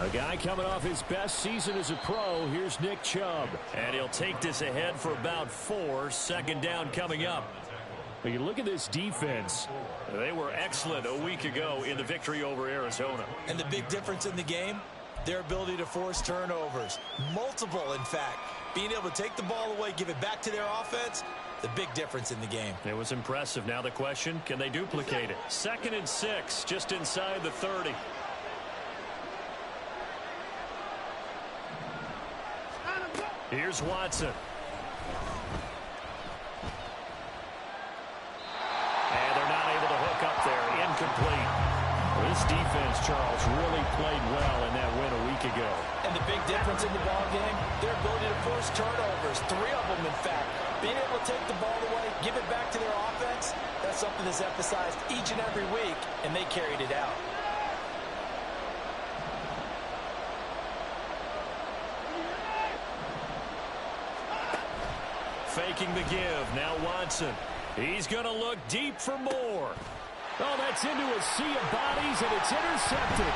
A guy coming off his best season as a pro. Here's Nick Chubb. And he'll take this ahead for about 4. Second down coming up. But you look at this defense. They were excellent a week ago in the victory over Arizona. And the big difference in the game, their ability to force turnovers. Multiple, in fact. Being able to take the ball away, give it back to their offense, the big difference in the game. It was impressive. Now the question, can they duplicate it? 2nd and 6, just inside the 30. Here's Watson. And they're not able to hook up there. Incomplete. This defense, Charles, really played well in that win a week ago. And the big difference in the ball game, their ability to force turnovers, 3 of them, in fact. Being able to take the ball away, give it back to their offense, that's something that's emphasized each and every week, and they carried it out. Faking the give. Now Watson. He's going to look deep for more. Oh, that's into a sea of bodies, and it's intercepted.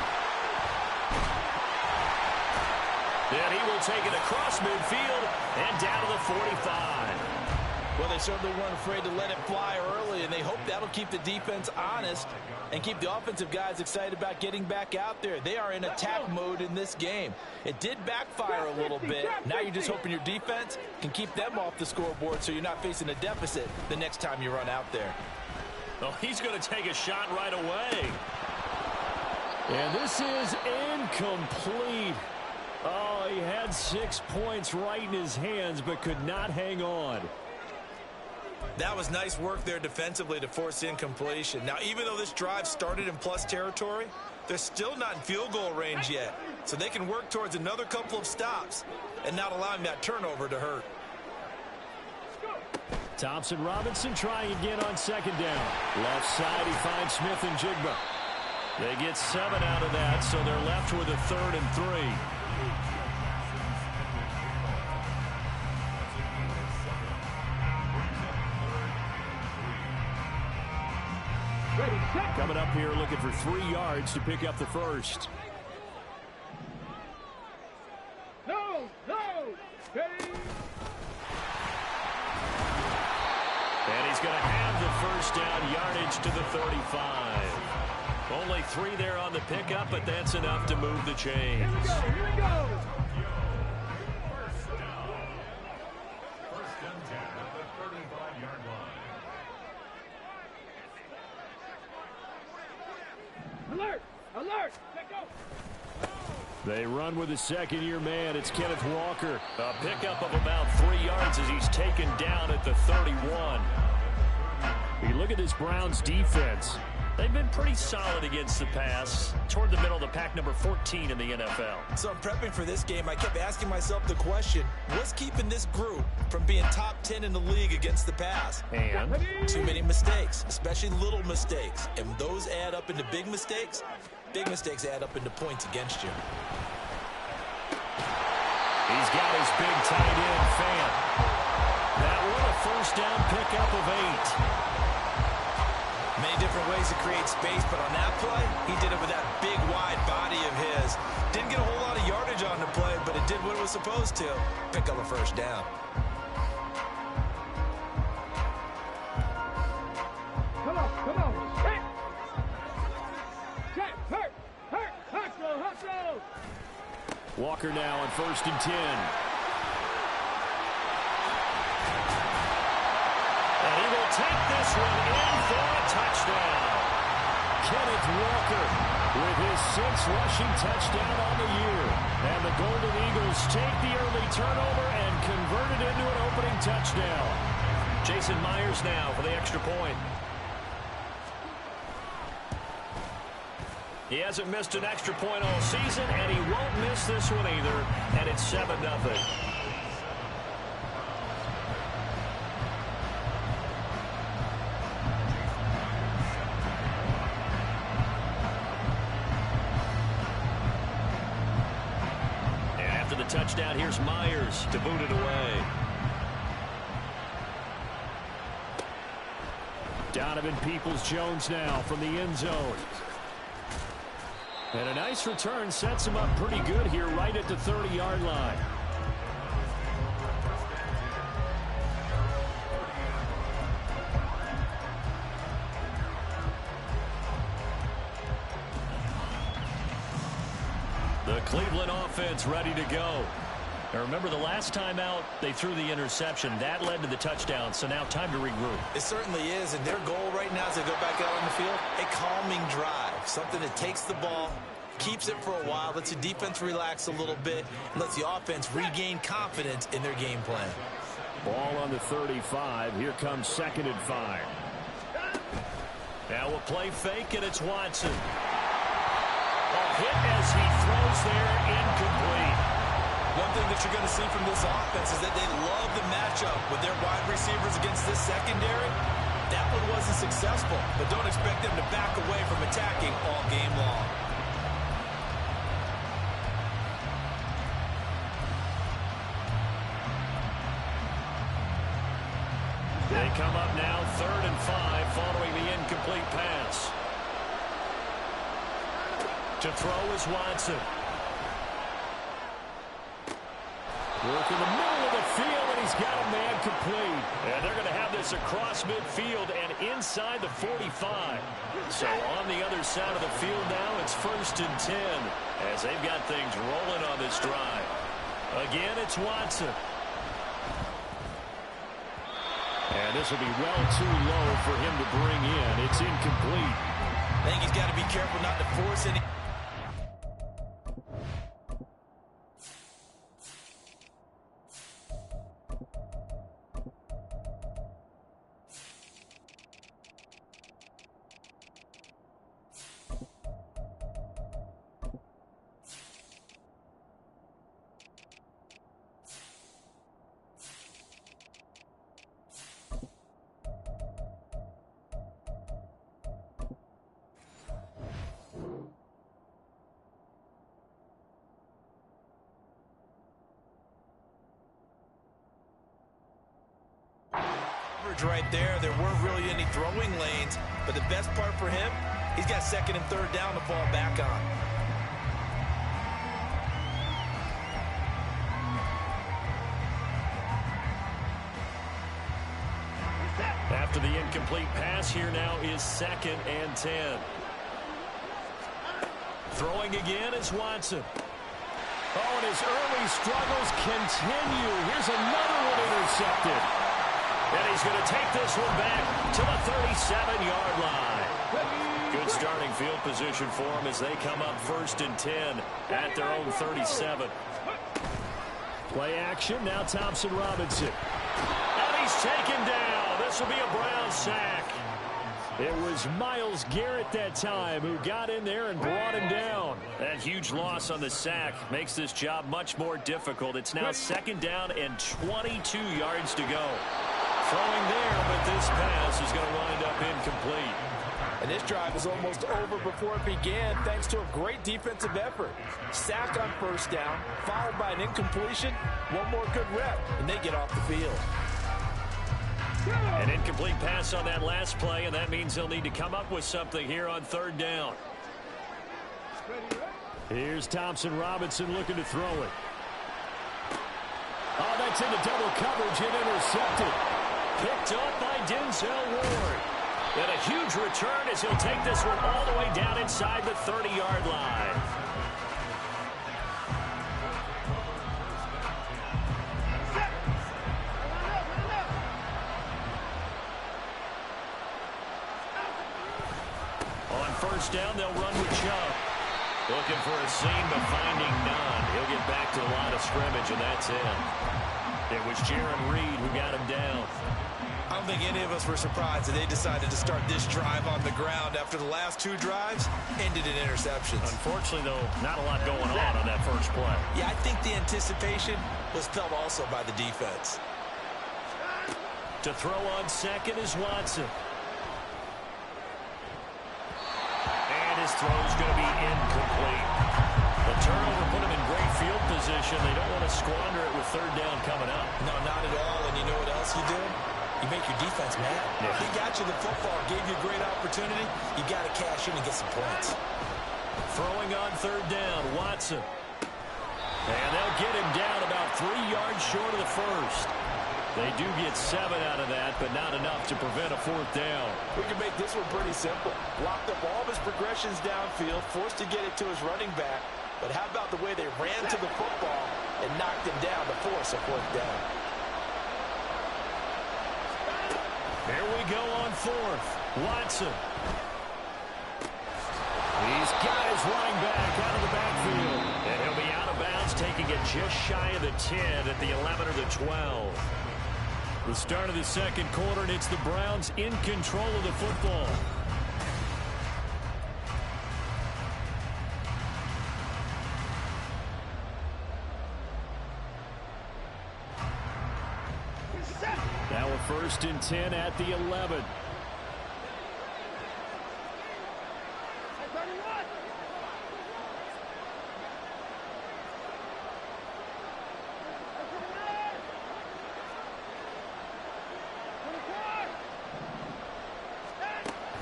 Then he will take it across midfield and down to the 45. Well, they certainly weren't afraid to let it fly early, and they hope that'll keep the defense honest and keep the offensive guys excited about getting back out there. They are in attack mode in this game. It did backfire a little bit. Now you're just hoping your defense can keep them off the scoreboard so you're not facing a deficit the next time you run out there. Oh, he's going to take a shot right away. And this is incomplete. Oh, he had 6 points right in his hands but could not hang on. That was nice work there defensively to force incompletion. Now, even though this drive started in plus territory, they're still not in field goal range yet. So they can work towards another couple of stops and not allowing that turnover to hurt. Thompson Robinson trying again on 2nd down. Left side, he finds Smith and Jigba. They get 7 out of that, so they're left with a 3rd and 3. Coming up here looking for 3 yards to pick up the first. And he's going to have the first down, yardage to the 35. Only 3 there on the pickup, but that's enough to move the chains. Here we go. Alert! Alert! Let go! They run with a 2nd-year man. It's Kenneth Walker. A pickup of about 3 yards as he's taken down at the 31. You look at this Browns defense. They've been pretty solid against the pass. Toward the middle of the pack, number 14 in the NFL. So I'm prepping for this game. I kept asking myself the question, what's keeping this group from being top 10 in the league against the pass? And too many mistakes, especially little mistakes. And those add up into big mistakes. Big mistakes add up into points against you. He's got his big tight end, Fant. That one a first down pickup of 8. Many different ways to create space, but on that play, he did it with that big, wide body of his. Didn't get a whole lot of yardage on the play, but it did what it was supposed to. Pick up a first down. Come on, come on. Hit! Check, hurt, hustle, hustle! Walker now on 1st and 10. And he will take this one in for a touchdown. Kenneth Walker with his 6th rushing touchdown on the year. And the Golden Eagles take the early turnover and convert it into an opening touchdown. Jason Myers now for the extra point. He hasn't missed an extra point all season, and he won't miss this one either. And it's 7-0. After the touchdown, here's Myers to boot it away. Donovan Peoples-Jones now from the end zone. And a nice return sets him up pretty good here right at the 30-yard line. The Cleveland offense ready to go. Now remember, the last time out, they threw the interception. That led to the touchdown, so now time to regroup. It certainly is, and their goal right now as they go back out on the field, a calming drive, something that takes the ball, keeps it for a while, lets the defense relax a little bit, and lets the offense regain confidence in their game plan. Ball on the 35. Here comes 2nd and 5. Now a play fake, and it's Watson. A hit as he throws there, incomplete. One thing that you're going to see from this offense is that they love the matchup with their wide receivers against this secondary. That one wasn't successful, but don't expect them to back away from attacking all game long. They come up now 3rd and 5 following the incomplete pass. To throw is Watson. Work in the middle of the field, and he's got a man complete. And they're going to have this across midfield and inside the 45. So on the other side of the field now, it's 1st and 10 as they've got things rolling on this drive. Again, it's Watson. And this will be well too low for him to bring in. It's incomplete. I think he's got to be careful not to force any. Right there weren't really any throwing lanes, but the best part for him, he's got 2nd and 3rd down to fall back on. After the incomplete pass, here now is 2nd and 10. Throwing again is Watson. Oh, and his early struggles continue. Here's another one intercepted. And he's going to take this one back to the 37-yard line. Good starting field position for him as they come up 1st and 10 at their own 37. Play action, now Thompson Robinson. And he's taken down. This will be a Brown sack. It was Myles Garrett that time who got in there and brought him down. That huge loss on the sack makes this job much more difficult. It's now 2nd down and 22 yards to go. Throwing there, but this pass is going to wind up incomplete. And this drive is almost over before it began thanks to a great defensive effort. Sack on 1st down, followed by an incompletion. One more good rep, and they get off the field. An incomplete pass on that last play, and that means they'll need to come up with something here on 3rd down. Here's Thompson Robinson looking to throw it. Oh, that's into double coverage and intercepted. Picked up by Denzel Ward. And a huge return as he'll take this one all the way down inside the 30-yard line. On 1st down, they'll run with Chubb. Looking for a seam, but finding none. He'll get back to the line of scrimmage, and that's it. It was Jaron Reed who got him down. I don't think any of us were surprised that they decided to start this drive on the ground after the last 2 drives ended in interceptions. Unfortunately, though, not a lot going on that first play. Yeah, I think the anticipation was felt also by the defense. To throw on 2nd is Watson. And his throw's going to be incomplete. The turnover put him in great field position. They don't want to squander it with 3rd down coming up. No, not at all. And you know what else you do? You make your defense mad. Yeah. He got you the football, gave you a great opportunity. You got to cash in and get some points. Throwing on third down, Watson. And they'll get him down about 3 yards short of the first. They do get 7 out of that, but not enough to prevent a fourth down. We can make this one pretty simple. Blocked up all of his progressions downfield, forced to get it to his running back. But how about the way they ran to the football and knocked him down to force a fourth down? Here we go on fourth. Watson. He's got his running back out of the backfield. And he'll be out of bounds, taking it just shy of the 10 at the 11 or the 12. The start of the second quarter, and it's the Browns in control of the football. Now a 1st and 10 at the 11.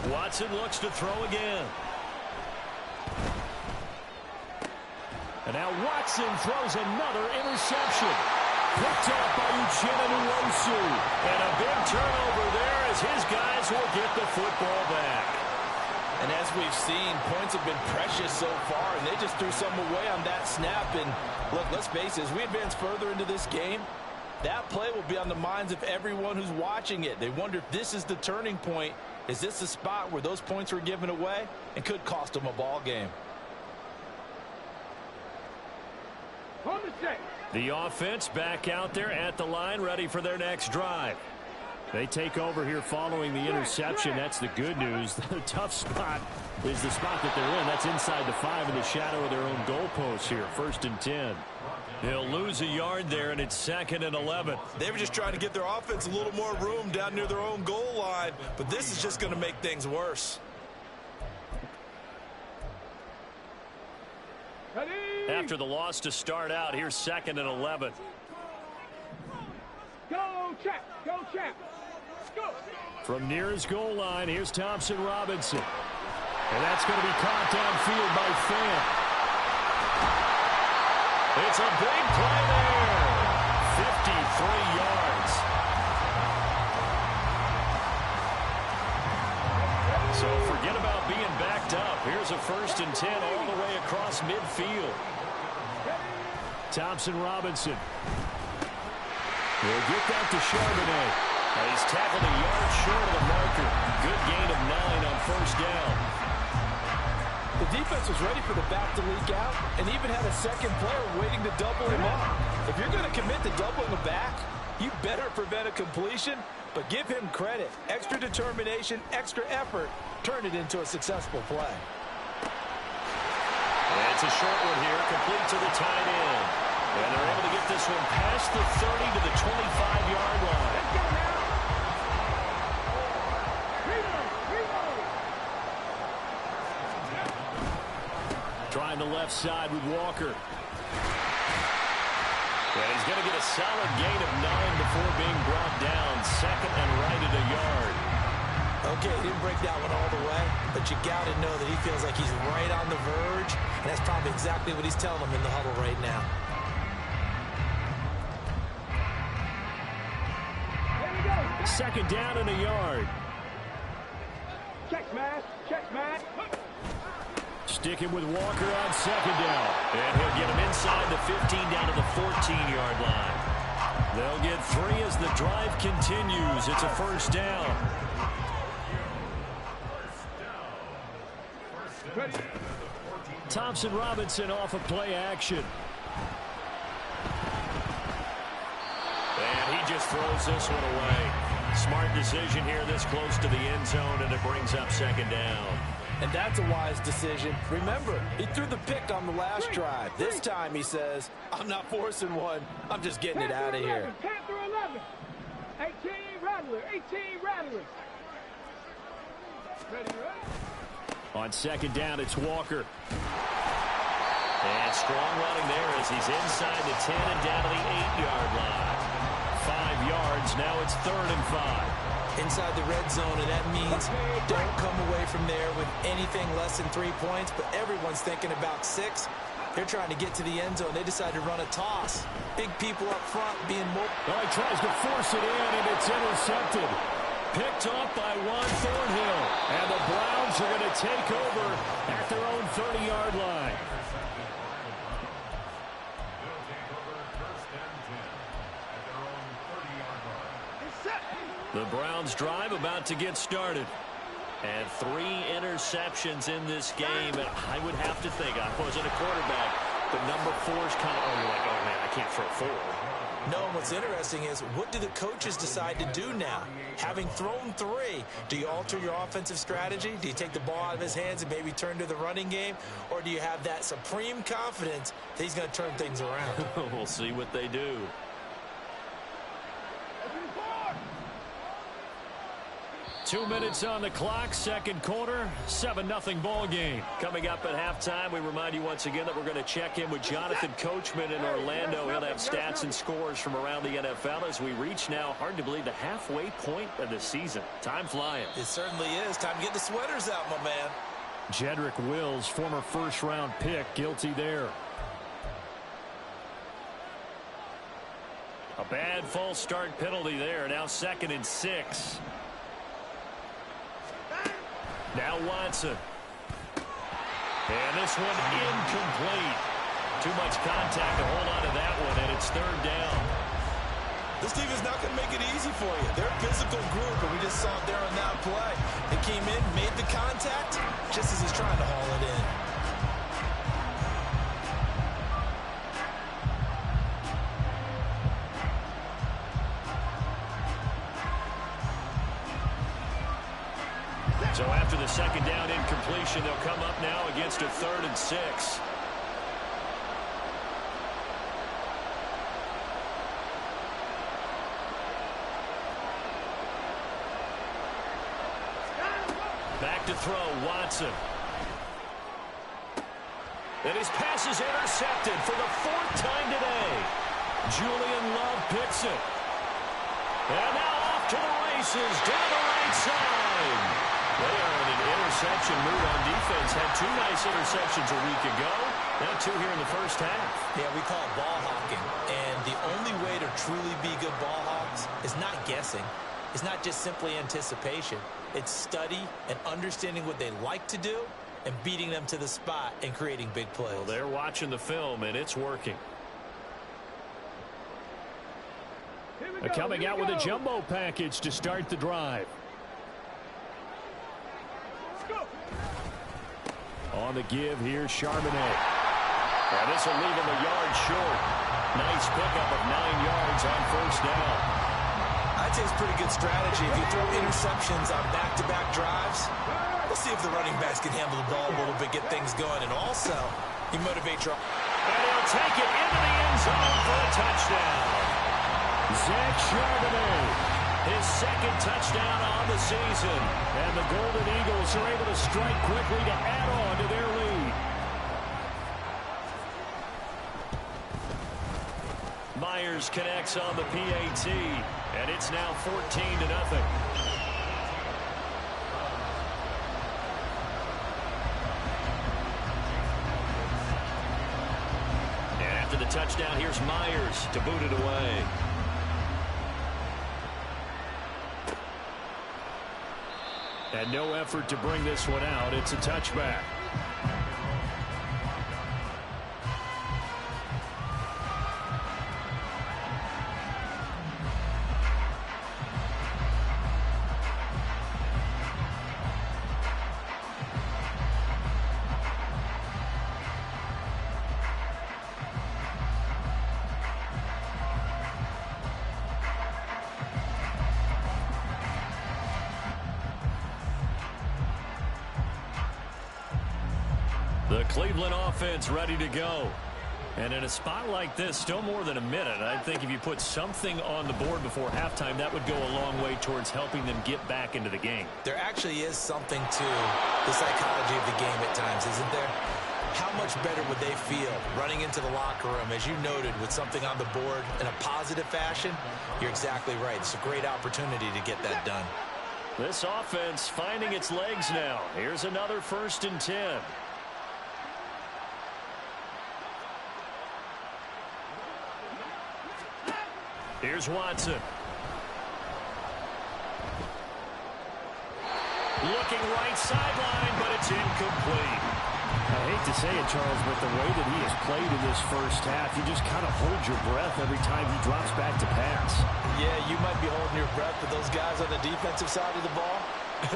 Watson looks to throw again. And now Watson throws another interception. Picked up by Uchenna Nwosu. And a big turnover there as his guys will get the football back. And as we've seen, points have been precious so far, and they just threw some away on that snap. And look, let's face it, as we advance further into this game, that play will be on the minds of everyone who's watching it. They wonder if this is the turning point. Is this the spot where those points were given away and could cost them a ball game? The offense back out there at the line, ready for their next drive. They take over here following the interception. That's the good news. The tough spot is the spot that they're in. That's inside the 5 in the shadow of their own goalpost here. 1st and 10. They'll lose a yard there, and it's 2nd and 11. They were just trying to give their offense a little more room down near their own goal line, but this is just going to make things worse. After the loss to start out, here's 2nd and 11. Go, Chap! Go, Chap! Go! From near his goal line, here's Thompson Robinson. And that's going to be caught downfield by Fant. It's a big play there. 53 yards. So forget about being backed up. Here's a 1st and 10 all the way across midfield. Thompson Robinson. We'll get that to Charbonnet. Now he's tackled a yard short of the marker. Good gain of 9 on 1st down. The defense was ready for the back to leak out and even had a second player waiting to double him up. If you're going to commit to doubling the back, you better prevent a completion, but give him credit. Extra determination, extra effort, turn it into a successful play. And it's a short one here, complete to the tight end. And they're able to get this one past the 30 to the 25-yard line. Let's go now! Trying the left side with Walker. And he's going to get a solid gain of 9 before being brought down. 2nd and right at a yard. Okay, he didn't break that one all the way, but you got to know that he feels like he's right on the verge, and that's probably exactly what he's telling them in the huddle right now. There we go! 2nd down and a yard. Check, Matt! Check, Matt! Sticking with Walker on 2nd down. And he'll get him inside the 15 down to the 14-yard line. They'll get 3 as the drive continues. It's a 1st down. Thompson Robinson off of play action. And he just throws this one away. Smart decision here this close to the end zone, and it brings up 2nd down. And that's a wise decision. Remember, he threw the pick on the last drive. This time he says, I'm not forcing one. I'm just getting it out of here. 10 through 11. 18 Rattler. 18 Rattler. Ready? On 2nd down, it's Walker. And strong running there as he's inside the 10 and down to the 8-yard line. 5 yards. Now it's 3rd and 5. inside the red zone, and that means don't come away from there with anything less than 3 points, but everyone's thinking about 6. They're trying to get to the end zone. They decide to run a toss. Big people up front being more... Oh, he tries to force it in, and it's intercepted. Picked off by Juan Thornhill. And the Browns are going to take over at their own 30-yard line. The Browns drive about to get started. And 3 interceptions in this game. And I would have to think, I wasn't a quarterback, but number 4 is kind of, you're like, oh, man, I can't throw 4. No, what's interesting is, what do the coaches decide to do now? Having thrown 3, do you alter your offensive strategy? Do you take the ball out of his hands and maybe turn to the running game? Or do you have that supreme confidence that he's going to turn things around? We'll see what they do. 2 minutes on the clock, second quarter, 7-0 ball game. Coming up at halftime, we remind you once again that we're going to check in with Jonathan Coachman in Orlando. He'll have stats and scores from around the NFL as we reach now, hard to believe, the halfway point of the season. Time flying. It certainly is. Time to get the sweaters out, my man. Jedrick Wills, former first-round pick, guilty there. A bad false start penalty there. Now 2nd and 6. Now Watson. And this one incomplete. Too much contact to hold on to that one, and it's 3rd down. This team is not going to make it easy for you. They're a physical group, and we just saw it there on that play. They came in, made the contact, just as he's trying to haul it in. So after the 2nd down incompletion, they'll come up now against a 3rd and 6. Back to throw, Watson. And his pass is intercepted for the 4th time today. Julian Love picks it. And now off to the races down the right side. They are in an interception mood on defense. Had 2 nice interceptions a week ago. Now 2 here in the first half. Yeah, we call it ball hawking. And the only way to truly be good ball hawks is not guessing. It's not just simply anticipation. It's study and understanding what they like to do and beating them to the spot and creating big plays. Well, they're watching the film, and it's working. Coming out with a jumbo package to start the drive. On the give here, Charbonnet. And this will leave him a yard short. Nice pickup of 9 yards on 1st down. I'd say it's pretty good strategy. If you throw interceptions on back-to-back drives, we'll see if the running backs can handle the ball a little bit, get things going, and also you motivate your... And he'll take it into the end zone for a touchdown. Zach Charbonnet. His 2nd touchdown on the season. And the Golden Eagles are able to strike quickly to add on to their lead. Myers connects on the PAT, and it's now 14-0. And after the touchdown, here's Myers to boot it away. And no effort to bring this one out. It's a touchback. The Cleveland offense ready to go. And in a spot like this, still more than a minute, I think if you put something on the board before halftime, that would go a long way towards helping them get back into the game. There actually is something to the psychology of the game at times, isn't there? How much better would they feel running into the locker room, as you noted, with something on the board in a positive fashion? You're exactly right. It's a great opportunity to get that done. This offense finding its legs now. Here's another 1st and 10. Here's Watson. Looking right sideline, but it's incomplete. I hate to say it, Charles, but the way that he has played in this first half, you just kind of hold your breath every time he drops back to pass. Yeah, you might be holding your breath, but those guys on the defensive side of the ball,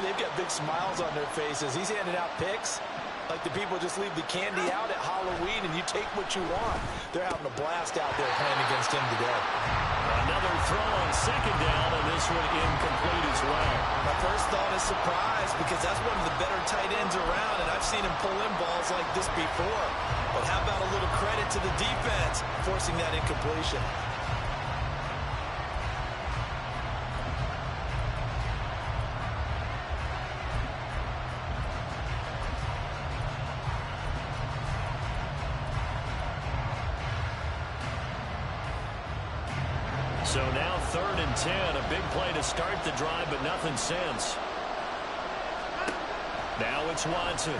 they've got big smiles on their faces. He's handing out picks like the people just leave the candy out at Halloween and you take what you want. They're having a blast out there playing against him today. Another throw on 2nd down, and this one incomplete as well. My first thought is surprise, because that's one of the better tight ends around, and I've seen him pull in balls like this before. But how about a little credit to the defense forcing that incompletion? So now 3rd and 10, a big play to start the drive, but nothing since. Now it's Watson.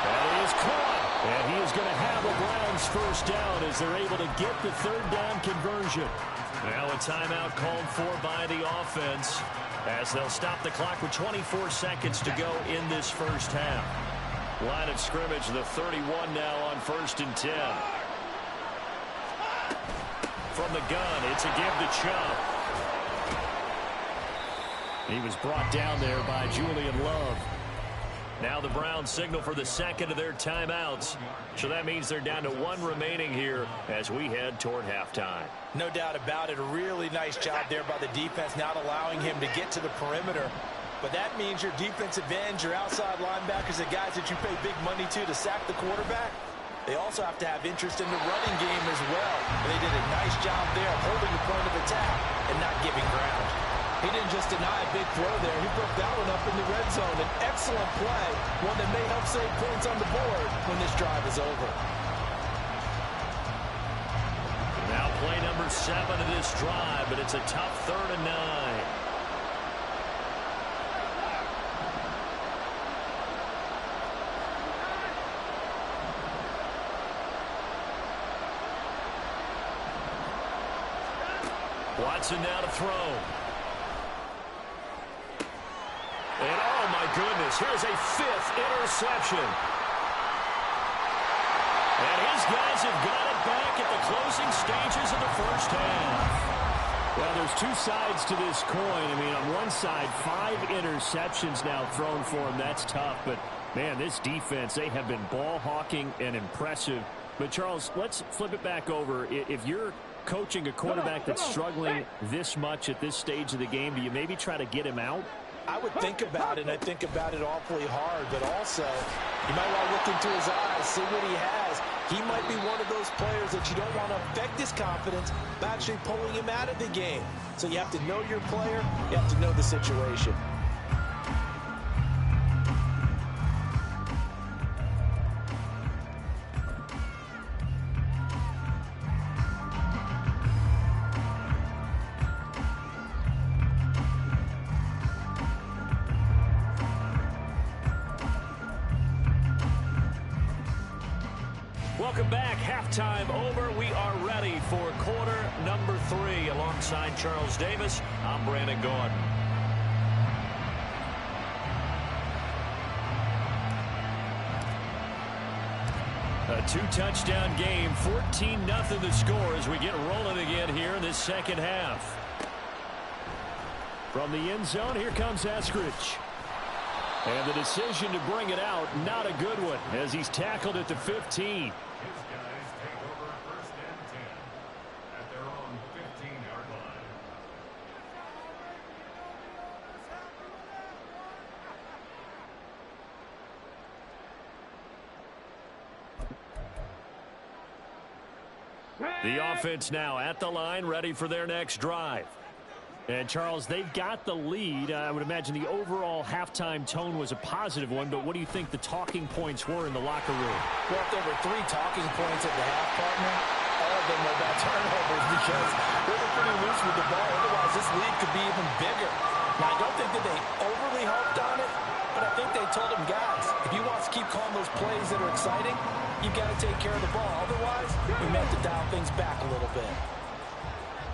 That is caught. And he is going to have a Browns 1st down as they're able to get the 3rd down conversion. Now a timeout called for by the offense as they'll stop the clock with 24 seconds to go in this first half. Line of scrimmage, the 31 now on 1st and 10. From the gun, it's a give to Chubb. He was brought down there by Julian Love. Now the Browns signal for the 2nd of their timeouts. So that means they're down to 1 remaining here as we head toward halftime. No doubt about it. A really nice job there by the defense, not allowing him to get to the perimeter. But that means your defensive ends, your outside linebackers, the guys that you pay big money to sack the quarterback, they also have to have interest in the running game as well. And they did a nice job there of holding the point of attack and not giving ground. He didn't just deny a big throw there. He broke that one up in the red zone. An excellent play, one that may help save points on the board when this drive is over. Now play number 7 of this drive, but it's a tough 3rd and 9. Watson now to throw. And oh my goodness, here's a 5th interception. And his guys have got it back at the closing stages of the first half. Well, there's 2 sides to this coin. I mean, on one side, 5 interceptions now thrown for him. That's tough. But, man, this defense, they have been ball hawking and impressive. But, Charles, let's flip it back over. If you're coaching a quarterback that's struggling this much at this stage of the game, do you maybe try to get him out? I would think about it, and I think about it awfully hard, but also you might want to look into his eyes, see what he has. He might be one of those players that you don't want to affect his confidence by actually pulling him out of the game. So you have to know your player, you have to know the situation. Welcome back. Halftime over. We are ready for quarter number 3. Alongside Charles Davis, I'm Brandon Gaudin. A 2-touchdown game, 14-0 the score as we get rolling again here in this second half. From the end zone, here comes Eskridge. And the decision to bring it out, not a good one, as he's tackled at the 15. The offense now at the line, ready for their next drive. And, Charles, they've got the lead. I would imagine the overall halftime tone was a positive one, but what do you think the talking points were in the locker room? Well, if there were 3 talking points at the half, partner, all of them were about turnovers because they were pretty loose with the ball. Otherwise, this lead could be even bigger. Now, I don't think that they overly harped on it, but I think they told them, guys, if you want to keep calling those plays that are exciting, you've got to take care of the ball. Otherwise, we may have to dial things back a little bit.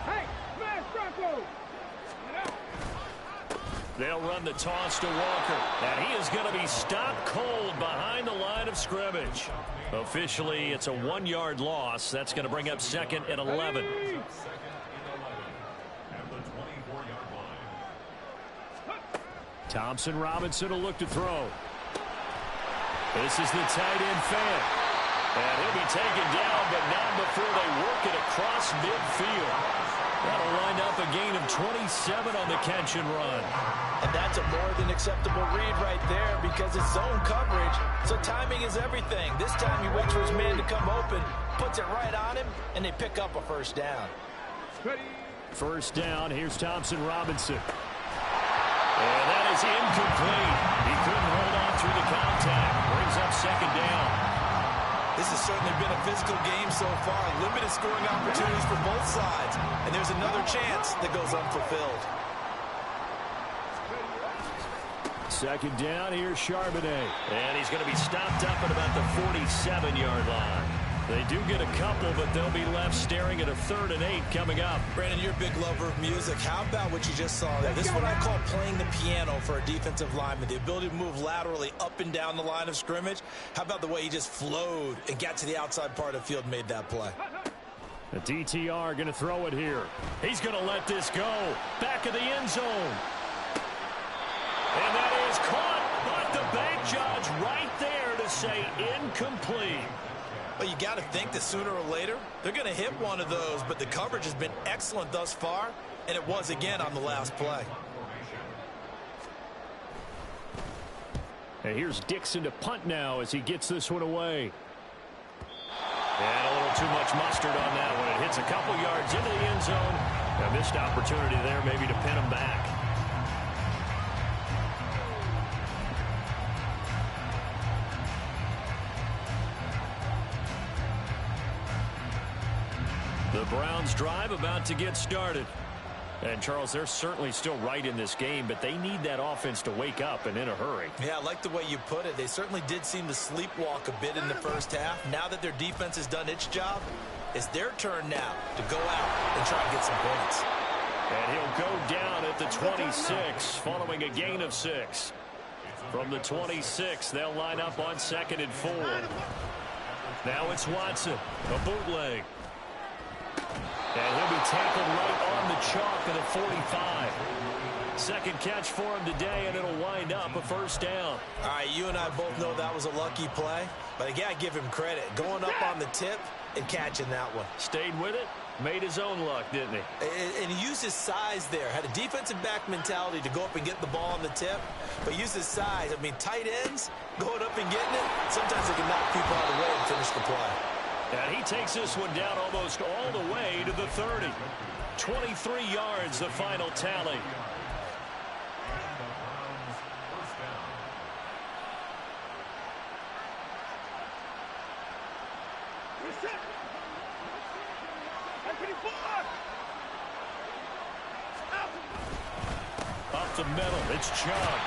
Hey, smash Bronco! They'll run the toss to Walker. And he is going to be stopped cold behind the line of scrimmage. Officially, it's a 1-yard loss. That's going to bring up 2nd and 11. Thompson Robinson will look to throw. This is the tight end fan. And he'll be taken down, but not before they work it across midfield. That'll wind up a gain of 27 on the catch and run. And that's a more than acceptable read right there because it's zone coverage, so timing is everything. This time he waits for his man to come open, puts it right on him, and they pick up a first down. First down, here's Thompson Robinson. And that is incomplete. He couldn't hold on through the contact. Brings up 2nd down. This has certainly been a physical game so far. Limited scoring opportunities for both sides. And there's another chance that goes unfulfilled. 2nd down, here's Charbonnet. And he's going to be stopped up at about the 47-yard line. They do get a couple, but they'll be left staring at a 3rd and 8 coming up. Brandon, you're a big lover of music. How about what you just saw there? This is what I call playing the piano for a defensive lineman. The ability to move laterally up and down the line of scrimmage. How about the way he just flowed and got to the outside part of the field and made that play? The DTR going to throw it here. He's going to let this go. Back of the end zone. And that is caught, but the bank judge right there to say incomplete. Well, you got to think that sooner or later, they're going to hit one of those, but the coverage has been excellent thus far, and it was again on the last play. And here's Dixon to punt now as he gets this one away. And a little too much mustard on that one. It hits a couple yards into the end zone. A missed opportunity there maybe to pin him back. The Browns drive about to get started. And, Charles, they're certainly still right in this game, but they need that offense to wake up and in a hurry. Yeah, I like the way you put it. They certainly did seem to sleepwalk a bit in the first half. Now that their defense has done its job, it's their turn now to go out and try and get some points. And he'll go down at the 26 following a gain of 6. From the 26, they'll line up on 2nd and 4. Now it's Watson, a bootleg. And he'll be tackled right on the chalk of the 45. Second catch for him today, and it'll wind up a first down. All right, you and I both know that was a lucky play, but again, I give him credit. Going up on the tip and catching that one. Stayed with it, made his own luck, didn't he? And he used his size there. Had a defensive back mentality to go up and get the ball on the tip, but used his size. I mean, tight ends going up and getting it, sometimes they can knock people out of the way and finish the play. And he takes this one down almost all the way to the 30. 23 yards, the final tally. Up the middle, it's Chubb.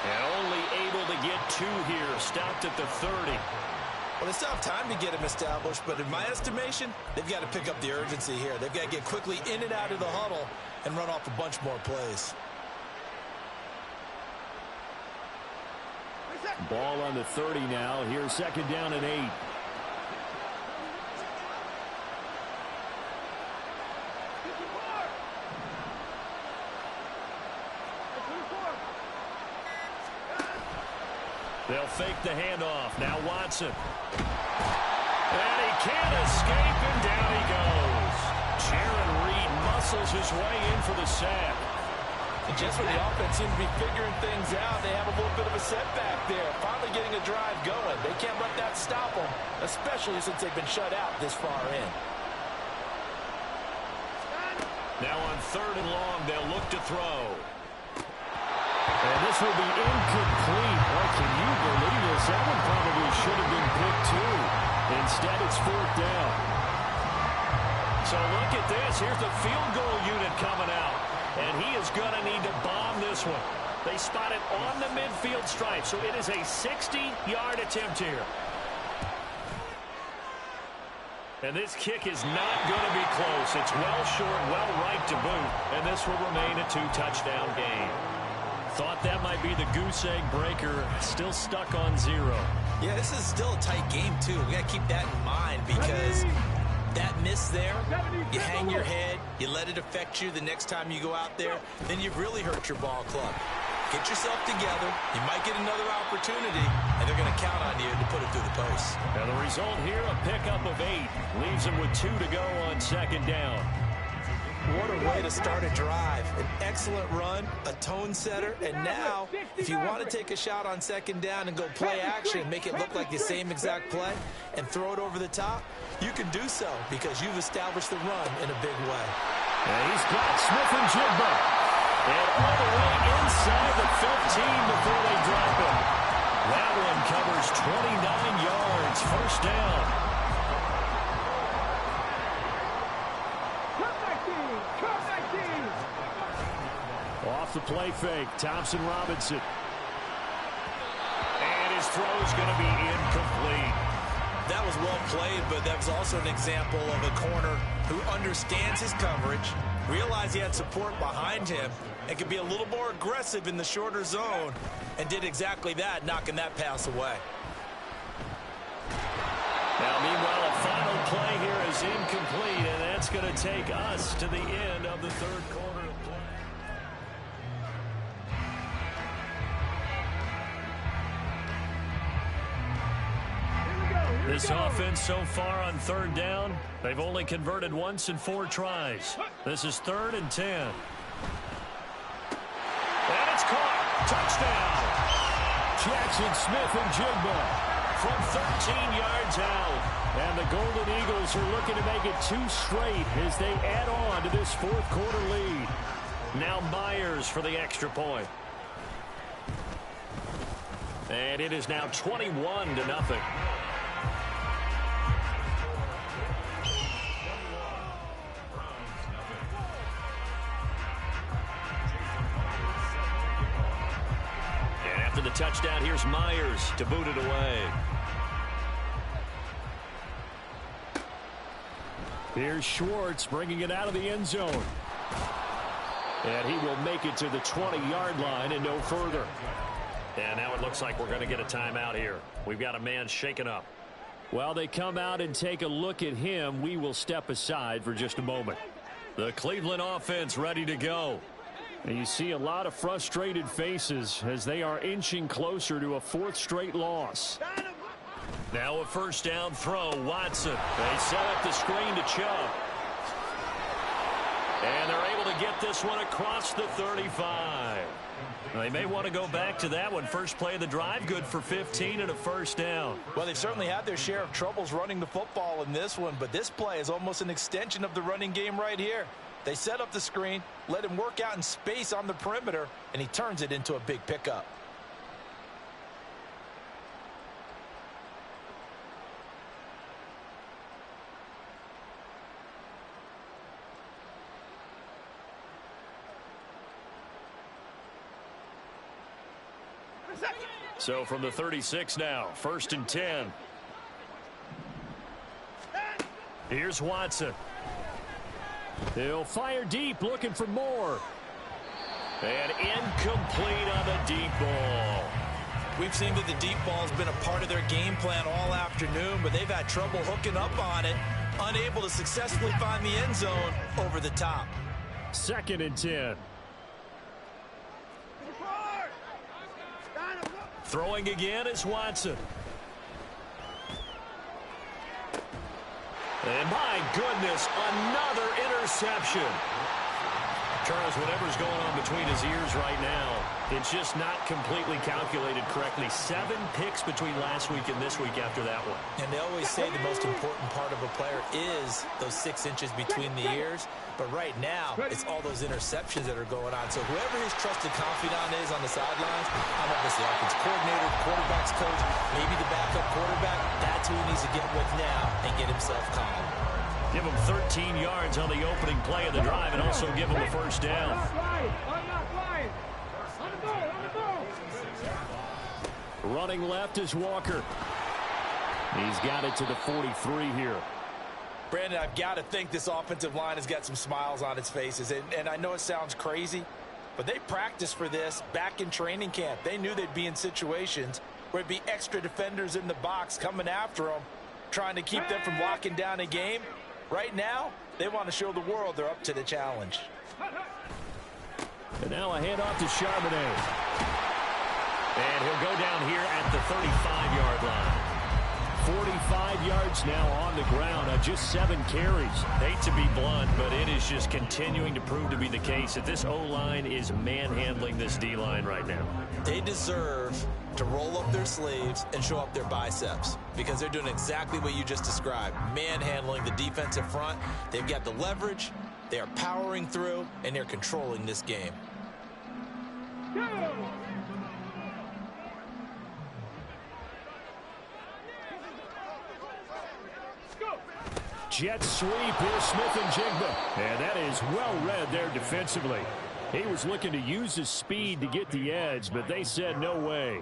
And only able to get 2 here, stopped at the 30. Well, they still have time to get him established, but in my estimation, they've got to pick up the urgency here. They've got to get quickly in and out of the huddle and run off a bunch more plays. Ball on the 30 now. Here's 2nd down and 8. They'll fake the handoff. Now Watson. And he can't escape, and down he goes. Jaron Reed muscles his way in for the sack. And just when the offense seems to be figuring things out, they have a little bit of a setback there. Finally getting a drive going. They can't let that stop them, especially since they've been shut out this far in. Now on 3rd and long, they'll look to throw. And this will be incomplete. Boy, can you believe this? That one probably should have been picked too. Instead, it's 4th down. So look at this. Here's the field goal unit coming out. And he is going to need to bomb this one. They spot it on the midfield stripe. So it is a 60-yard attempt here. And this kick is not going to be close. It's well short, well right to boot. And this will remain a 2-touchdown game. Thought that might be the goose egg breaker. Still stuck on 0. Yeah, this is still a tight game, too. We got to keep that in mind because that miss there, you hang your head, you let it affect you the next time you go out there, then you've really hurt your ball club. Get yourself together. You might get another opportunity, and they're going to count on you to put it through the post. And the result here, a pickup of 8. Leaves them with 2 to go on 2nd down. What a way to start a drive. An excellent run, a tone setter, and now, if you want to take a shot on 2nd down and go play action, make it look like the same exact play, and throw it over the top, you can do so because you've established the run in a big way. And he's got Smith-Njigba. And all the way inside the 15 before they drop him. That one covers 29 yards. 1st down. Off the play fake, Thompson-Robinson. And his throw's going to be incomplete. That was well played, but that was also an example of a corner who understands his coverage, realized he had support behind him, and could be a little more aggressive in the shorter zone, and did exactly that, knocking that pass away. Now, meanwhile, a final play here is incomplete, and that's going to take us to the end of the 3rd quarter of play. This offense so far on 3rd down, they've only converted once in 4 tries. This is 3rd and 10. And it's caught. Touchdown. Jackson Smith-Njigba From 13 yards out. And the Golden Eagles are looking to make it 2 straight as they add on to this 4th quarter lead. Now Myers for the extra point. And it is now 21-0. After the touchdown, here's Myers to boot it away. Here's Schwartz bringing it out of the end zone. And he will make it to the 20-yard line and no further. And now it looks like we're going to get a timeout here. We've got a man shaken up. While they come out and take a look at him, we will step aside for just a moment. The Cleveland offense ready to go. And you see a lot of frustrated faces as they are inching closer to a 4th straight loss. Now a 1st down throw. Watson. They set up the screen to Chubb. And they're able to get this one across the 35. They may want to go back to that one. First play of the drive, good for 15 and a 1st down. Well, they've certainly had their share of troubles running the football in this one, but this play is almost an extension of the running game right here. They set up the screen, let him work out in space on the perimeter, and he turns it into a big pickup. So from the 36 now, 1st and 10. Here's Watson. He'll fire deep, looking for more. And incomplete on the deep ball. We've seen that the deep ball has been a part of their game plan all afternoon, but they've had trouble hooking up on it, unable to successfully find the end zone over the top. 2nd and 10. Throwing again is Watson. And my goodness, another interception. Charles, whatever's going on between his ears right now, it's just not completely calculated correctly. 7 picks between last week and this week after that one. And they always say the most important part of a player is those 6 inches between the ears. But right now, it's all those interceptions that are going on. So whoever his trusted confidant is on the sidelines, I don't know if it's the offensive coordinator, the quarterback's coach, maybe the backup quarterback, that's who he needs to get with now and get himself calm. Give him 13 yards on the opening play of the drive and also give him a first down. Running left is Walker. He's got it to the 43 here. Brandon, I've got to think this offensive line has got some smiles on its faces. And I know it sounds crazy, but they practiced for this back in training camp. They knew they'd be in situations where it'd be extra defenders in the box coming after them, trying to keep them from locking down a game. Right now, they want to show the world they're up to the challenge. And now a handoff to Charbonnet. And he'll go down here at the 35-yard line. 45 yards now on the ground, just 7 carries. Hate to be blunt, but it is just continuing to prove to be the case that this O-line is manhandling this D-line right now. They deserve to roll up their sleeves and show up their biceps because they're doing exactly what you just described, manhandling the defensive front. They've got the leverage, they are powering through, and they're controlling this game. Jet sweep here, Smith-Njigba. And that is well read there defensively. He was looking to use his speed to get the edge, but they said no way.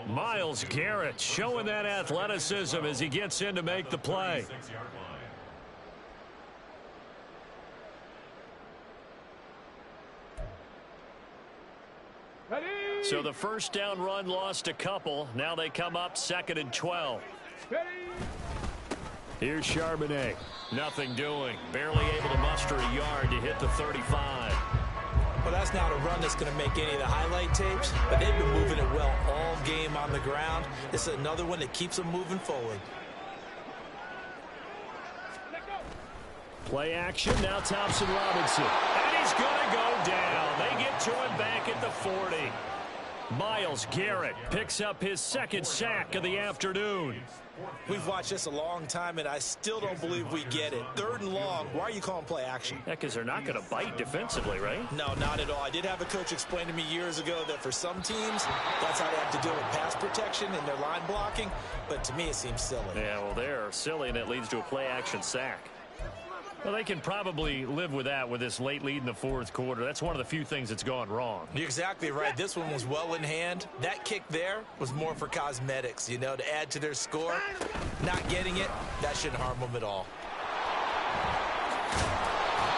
Myles Garrett showing that athleticism as he gets in to make the play. So the first down run lost a couple. Now they come up 2nd and 12. Here's Charbonnet. Nothing doing. Barely able to muster a yard to hit the 35. Well, that's not a run that's going to make any of the highlight tapes, but they've been moving it well all game on the ground. This is another one that keeps them moving forward. Play action. Now Thompson Robinson. And he's going to go down. They get to him back at the 40. Myles Garrett picks up his 2nd sack of the afternoon. We've watched this a long time, and I still don't believe we get it. 3rd and long. Why are you calling play action? Yeah, because they're not going to bite defensively, right? No, not at all. I did have a coach explain to me years ago that for some teams, that's how they have to deal with pass protection and their line blocking. But to me, it seems silly. Yeah, well, they're silly, and it leads to a play action sack. Well, they can probably live with that with this late lead in the 4th quarter. That's one of the few things that's gone wrong. You're exactly right. This one was well in hand. That kick there was more for cosmetics, you know, to add to their score. Not getting it, that shouldn't harm them at all.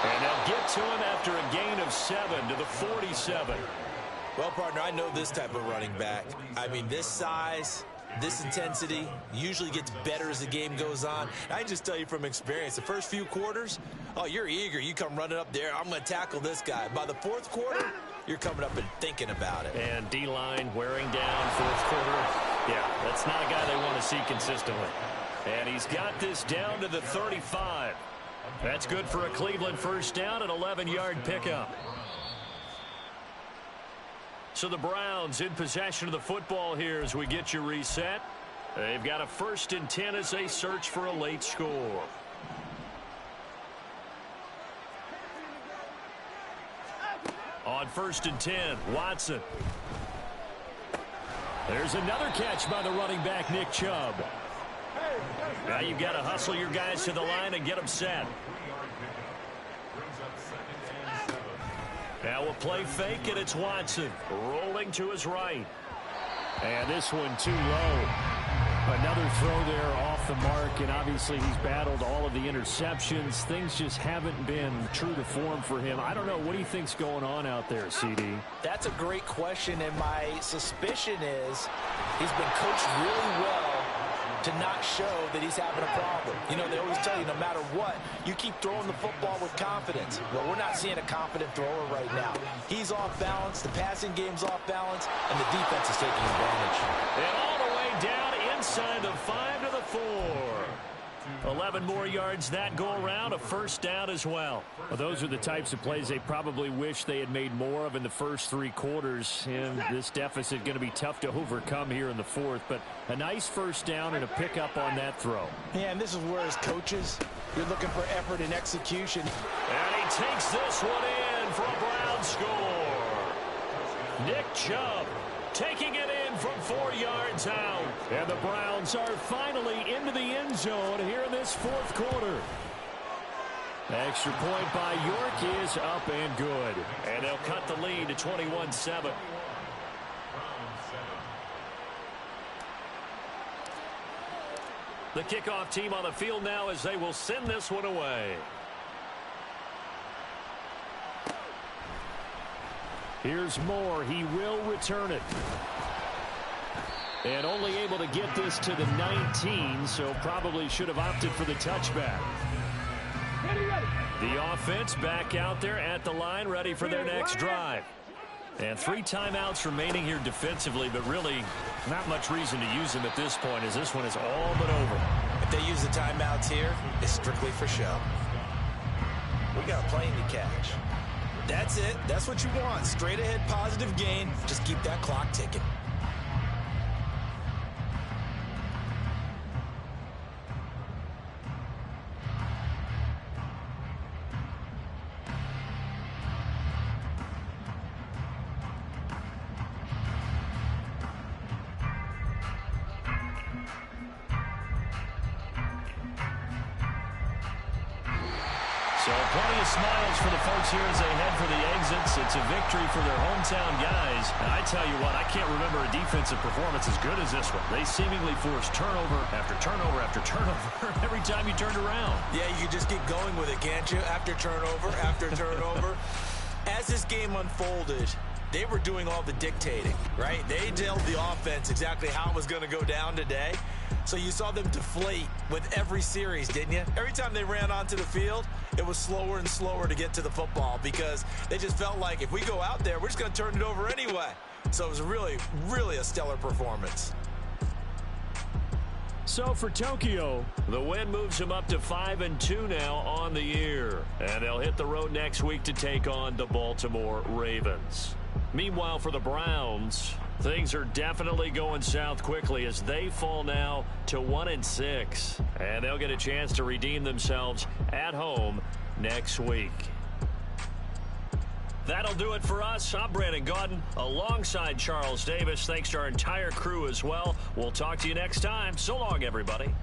And they'll get to him after a gain of 7 to the 47. Well, partner, I know this type of running back. I mean, this size, this intensity usually gets better as the game goes on. I can just tell you from experience, the first few quarters, oh, you're eager. You come running up there, I'm going to tackle this guy. By the 4th quarter, you're coming up and thinking about it. And D-line wearing down 4th quarter. Yeah, that's not a guy they want to see consistently. And he's got this down to the 35. That's good for a Cleveland first down, an 11-yard pickup. So the Browns in possession of the football here as we get you reset. They've got a 1st and 10 as they search for a late score. On 1st and 10, Watson. There's another catch by the running back, Nick Chubb. Now you've got to hustle your guys to the line and get them set. Now we'll play fake, and it's Watson rolling to his right. And this one too low. Another throw there off the mark, and obviously he's battled all of the interceptions. Things just haven't been true to form for him. I don't know. What do you think's going on out there, CD? That's a great question, and my suspicion is he's been coached really well to not show that he's having a problem. You know, they always tell you no matter what, you keep throwing the football with confidence. Well, we're not seeing a confident thrower right now. He's off balance, the passing game's off balance, and the defense is taking advantage. And all the way down inside the 5 to the 4. 11 more yards that go around, a first down as well. Well, those are the types of plays they probably wish they had made more of in the first 3 quarters. And this deficit going to be tough to overcome here in the fourth. But a nice first down and a pickup on that throw. Yeah, and this is where, as coaches, you're looking for effort and execution. And he takes this one in for a Brown score. Nick Chubb taking it in from 4 yards out. And the Browns are finally into the end zone here in this fourth quarter. Extra point by York is up and good. And they'll cut the lead to 21-7. The kickoff team on the field now as they will send this one away. Here's Moore. He will return it. And only able to get this to the 19, so probably should have opted for the touchback. The offense back out there at the line, ready for their next drive. And 3 timeouts remaining here defensively, but really not much reason to use them at this point, as this one is all but over. If they use the timeouts here, it's strictly for show. We got a plane to catch. That's it. That's what you want. Straight ahead positive gain. Just keep that clock ticking. So plenty of smiles for the folks here as they head for the exits. It's a victory for their hometown guys. And I tell you what, I can't remember a defensive performance as good as this one. They seemingly forced turnover after turnover after turnover every time you turned around. Yeah, you just keep going with it, can't you? After turnover, after turnover. As this game unfolded, they were doing all the dictating, right? They told the offense exactly how it was going to go down today. So you saw them deflate with every series, didn't you? Every time they ran onto the field, it was slower and slower to get to the football because they just felt like if we go out there, we're just going to turn it over anyway. So it was really, really a stellar performance. So for Tokyo, the win moves them up to 5-2 now on the year. And they'll hit the road next week to take on the Baltimore Ravens. Meanwhile, for the Browns, things are definitely going south quickly as they fall now to 1-6. And they'll get a chance to redeem themselves at home next week. That'll do it for us. I'm Brandon Gaudin alongside Charles Davis. Thanks to our entire crew as well. We'll talk to you next time. So long, everybody.